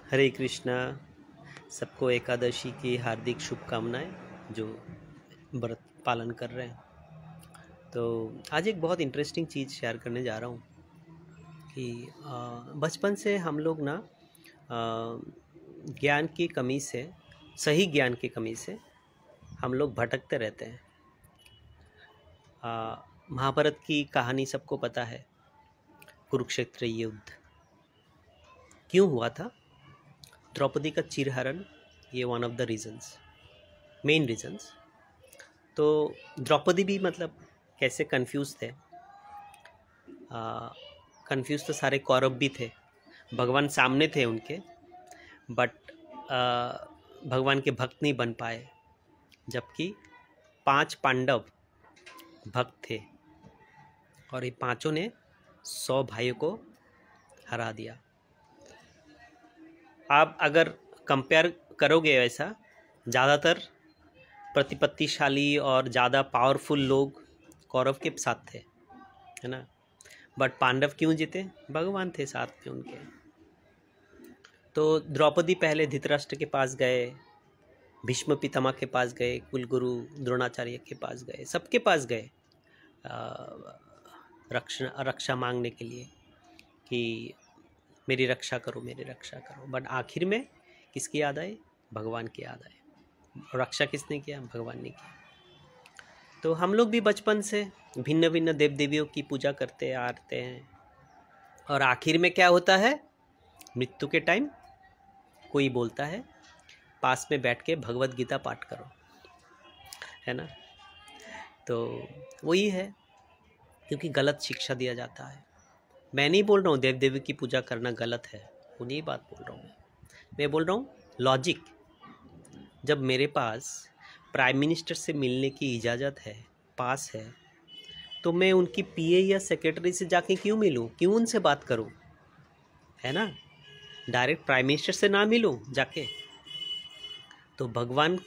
हरे कृष्णा। सबको एकादशी की हार्दिक शुभकामनाएं जो व्रत पालन कर रहे हैं। तो आज एक बहुत इंटरेस्टिंग चीज़ शेयर करने जा रहा हूँ कि बचपन से हम लोग ना ज्ञान की कमी से, सही ज्ञान की कमी से हम लोग भटकते रहते हैं। महाभारत की कहानी सबको पता है। कुरुक्षेत्र युद्ध क्यों हुआ था? द्रौपदी का चिरहरण, ये one of the reasons, main reasons. तो द्रौपदी भी मतलब कैसे कंफ्यूज थे। कंफ्यूज तो सारे कौरव भी थे। भगवान सामने थे उनके, बट भगवान के भक्त नहीं बन पाए, जबकि 5 पांडव भक्त थे और ये पांचों ने 100 भाइयों को हरा दिया। आप अगर कंपेयर करोगे ऐसा, ज़्यादातर प्रतिपत्तिशाली और ज़्यादा पावरफुल लोग कौरव के साथ थे, है ना। बट पांडव क्यों जीते? भगवान थे साथ में उनके। तो द्रौपदी पहले धृतराष्ट्र के पास गए, भीष्म पितामह के पास गए, कुलगुरु द्रोणाचार्य के पास गए, सबके पास गए रक्षा मांगने के लिए कि मेरी रक्षा करो, मेरी रक्षा करो। बट आखिर में किसकी याद आई? भगवान की याद आई। रक्षा किसने किया? भगवान ने किया। तो हम लोग भी बचपन से भिन्न भिन्न देव देवियों की पूजा करते आते हैं, और आखिर में क्या होता है? मृत्यु के टाइम कोई बोलता है पास में बैठ के भगवत गीता पाठ करो, है ना। तो वही है, क्योंकि गलत शिक्षा दिया जाता है। मैं नहीं बोल रहा हूँ देव देवी की पूजा करना गलत है, वो नहीं बात बोल रहा हूँ। मैं बोल रहा हूँ लॉजिक। जब मेरे पास प्राइम मिनिस्टर से मिलने की इजाज़त है, पास है, तो मैं उनकी पीए या सेक्रेटरी से जाके क्यों मिलूँ? क्यों उनसे बात करूँ? है ना। डायरेक्ट प्राइम मिनिस्टर से ना मिलूँ जाके। तो भगवान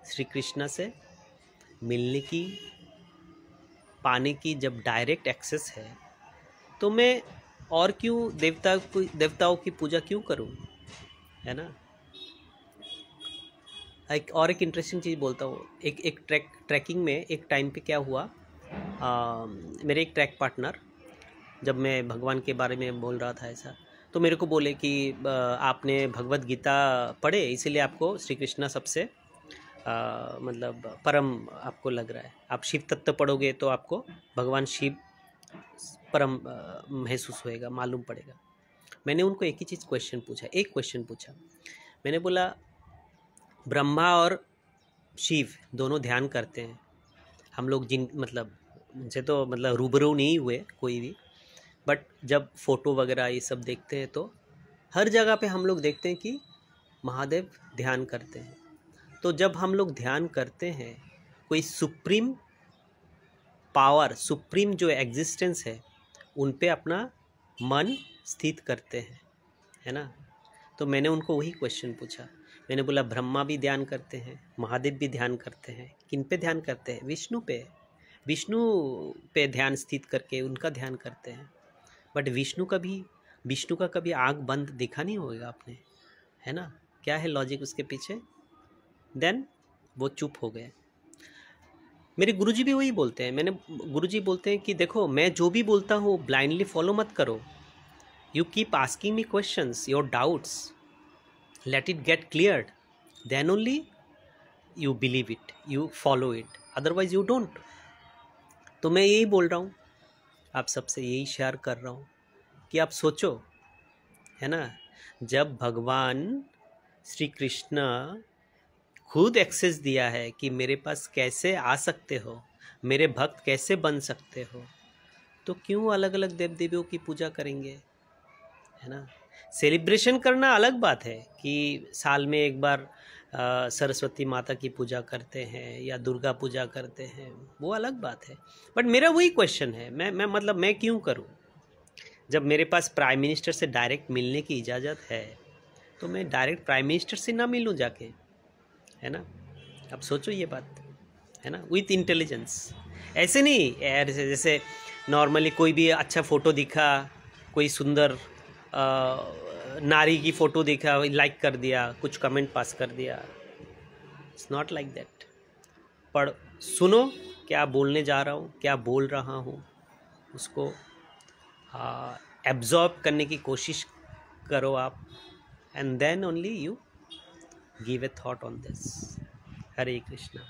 श्री कृष्ण से मिलने की, पाने की जब डायरेक्ट एक्सेस है, तो मैं और क्यों देवताओं की पूजा क्यों करूं? है ना। एक इंटरेस्टिंग चीज़ बोलता हूँ। एक ट्रैकिंग में एक टाइम पे क्या हुआ, मेरे एक ट्रैक पार्टनर, जब मैं भगवान के बारे में बोल रहा था ऐसा, तो मेरे को बोले कि आपने भगवत गीता पढ़े, इसीलिए आपको श्री कृष्णा सबसे मतलब परम आपको लग रहा है। आप शिव तत्व पढ़ोगे तो आपको भगवान शिव परम महसूस होएगा, मालूम पड़ेगा। मैंने उनको एक ही चीज़ क्वेश्चन पूछा। मैंने बोला, ब्रह्मा और शिव दोनों ध्यान करते हैं। हम लोग जिन मतलब उनसे तो मतलब रूबरू नहीं हुए कोई भी, बट जब फोटो वगैरह ये सब देखते हैं तो हर जगह पे हम लोग देखते हैं कि महादेव ध्यान करते हैं। तो जब हम लोग ध्यान करते हैं, कोई सुप्रीम पावर, सुप्रीम जो एग्जिस्टेंस है, उन पे अपना मन स्थित करते हैं, है ना। तो मैंने उनको वही क्वेश्चन पूछा। मैंने बोला ब्रह्मा भी ध्यान करते हैं, महादेव भी ध्यान करते हैं। किन पे ध्यान करते हैं? विष्णु पे ध्यान स्थित करके उनका ध्यान करते हैं। बट विष्णु का कभी आँख बंद देखा नहीं होगा आपने, है ना। क्या है लॉजिक उसके पीछे? देन वो चुप हो गए। मेरे गुरुजी भी वही बोलते हैं। गुरुजी बोलते हैं कि देखो, मैं जो भी बोलता हूँ ब्लाइंडली फॉलो मत करो। You keep asking me questions, your doubts, let it get cleared, then only you believe it, you follow it, otherwise you don't। तो मैं यही बोल रहा हूँ, आप सबसे यही शेयर कर रहा हूँ कि आप सोचो, है ना। जब भगवान श्री कृष्ण खुद एक्सेस दिया है कि मेरे पास कैसे आ सकते हो, मेरे भक्त कैसे बन सकते हो, तो क्यों अलग अलग देव देवियों की पूजा करेंगे, है ना। सेलिब्रेशन करना अलग बात है कि साल में एक बार सरस्वती माता की पूजा करते हैं या दुर्गा पूजा करते हैं, वो अलग बात है। बट मेरा वही क्वेश्चन है, मैं क्यों करूं? जब मेरे पास प्राइम मिनिस्टर से डायरेक्ट मिलने की इजाज़त है, तो मैं डायरेक्ट प्राइम मिनिस्टर से ना मिलूं जाके, है ना। अब सोचो ये बात, है ना, विथ इंटेलिजेंस। ऐसे नहीं यार, जैसे नॉर्मली कोई भी अच्छा फ़ोटो दिखा, कोई सुंदर नारी की फ़ोटो देखा, लाइक कर दिया, कुछ कमेंट पास कर दिया। It's not like that. पढ़, सुनो क्या बोलने जा रहा हूँ, क्या बोल रहा हूँ, उसको एब्जॉर्ब करने की कोशिश करो आप, and then only you give a thought on this. Hare Krishna.